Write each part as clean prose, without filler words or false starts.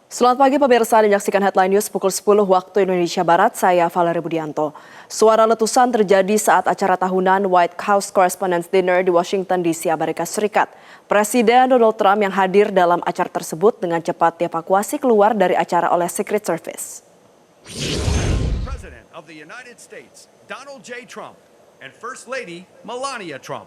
Selamat pagi pemirsa, dan menyaksikan Headline News pukul 10 waktu Indonesia Barat. Saya Valerie Budianto. Suara letusan terjadi saat acara tahunan White House Correspondents' Dinner di Washington DC, Amerika Serikat. Presiden Donald Trump yang hadir dalam acara tersebut dengan cepat dievakuasi keluar dari acara oleh Secret Service. President of the United States, Donald J. Trump, and First Lady Melania Trump.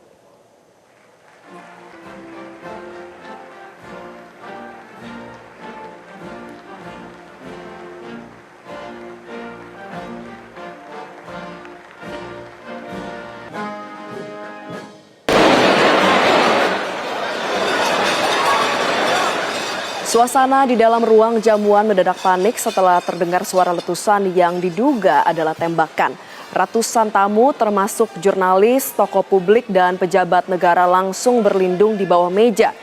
Suasana di dalam ruang jamuan mendadak panik setelah terdengar suara letusan yang diduga adalah tembakan. Ratusan tamu termasuk jurnalis, tokoh publik, dan pejabat negara langsung berlindung di bawah meja.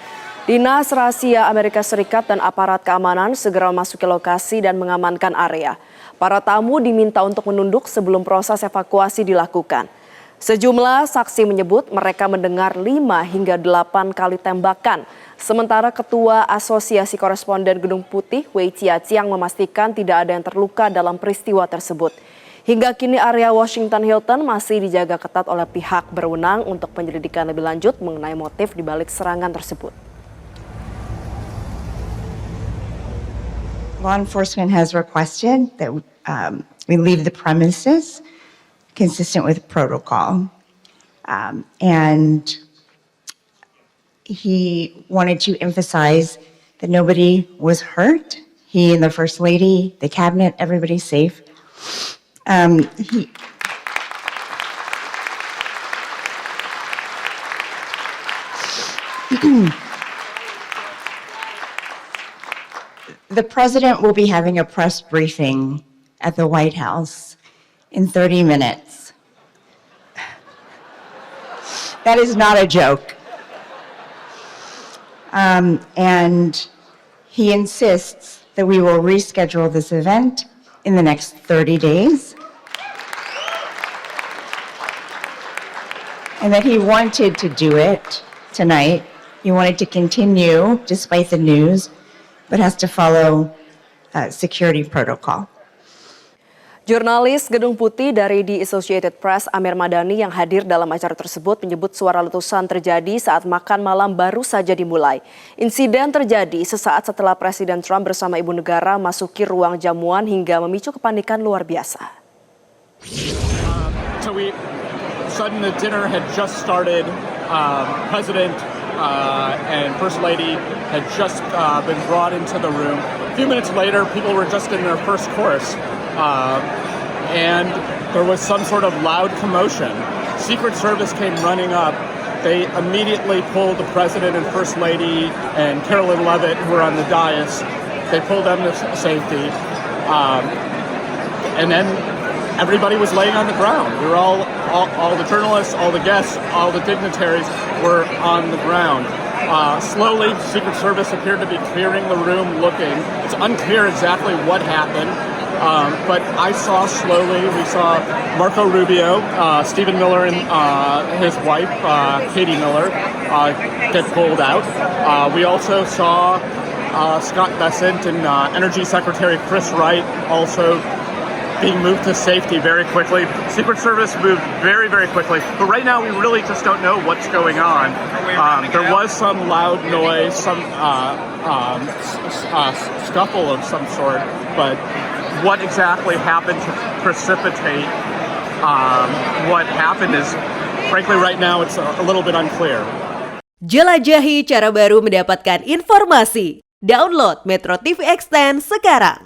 Dinas Rahasia Amerika Serikat dan aparat keamanan segera memasuki lokasi dan mengamankan area. Para tamu diminta untuk menunduk sebelum proses evakuasi dilakukan. Sejumlah saksi menyebut mereka mendengar 5 hingga 8 kali tembakan. Sementara Ketua Asosiasi Koresponden Gedung Putih, Wei Jiaqiang, memastikan tidak ada yang terluka dalam peristiwa tersebut. Hingga kini area Washington Hilton masih dijaga ketat oleh pihak berwenang untuk penyelidikan lebih lanjut mengenai motif di balik serangan tersebut. Law enforcement has requested that we leave the premises consistent with protocol. And he wanted to emphasize that nobody was hurt. He and the First Lady, the cabinet, everybody's safe. The president will be having a press briefing at the White House in 30 minutes. That is not a joke. And he insists that we will reschedule this event in the next 30 days. And that he wanted to do it tonight. He wanted to continue despite the news, but has to follow security protocol. Jurnalis Gedung Putih dari The Associated Press, Amir Madani, yang hadir dalam acara tersebut menyebut suara letusan terjadi saat makan malam baru saja dimulai. Insiden terjadi sesaat setelah Presiden Trump bersama ibu negara masuki ruang jamuan hingga memicu kepanikan luar biasa. The dinner had just started. President and First Lady had just been brought into the room. A few minutes later, people were just in their first course. And there was some sort of loud commotion. Secret Service came running up. They immediately pulled the President and First Lady and Carolyn Levitt, who were on the dais. They pulled them to safety. And then everybody was laying on the ground. We were all the journalists, all the guests, all the dignitaries were on the ground. Slowly, Secret Service appeared to be clearing the room looking. It's unclear exactly what happened. But I saw slowly, we saw Marco Rubio, Stephen Miller and his wife, Katie Miller, get pulled out. We also saw Scott Bessent and Energy Secretary Chris Wright also being moved to safety very quickly. Secret Service moved very, very quickly. But right now, we really just don't know what's going on. There was some loud noise, some scuffle of some sort, but what exactly happened to precipitate what happened is, frankly, right now it's a little bit unclear. Jelajahi cara baru mendapatkan informasi. Download Metro TV Extend sekarang.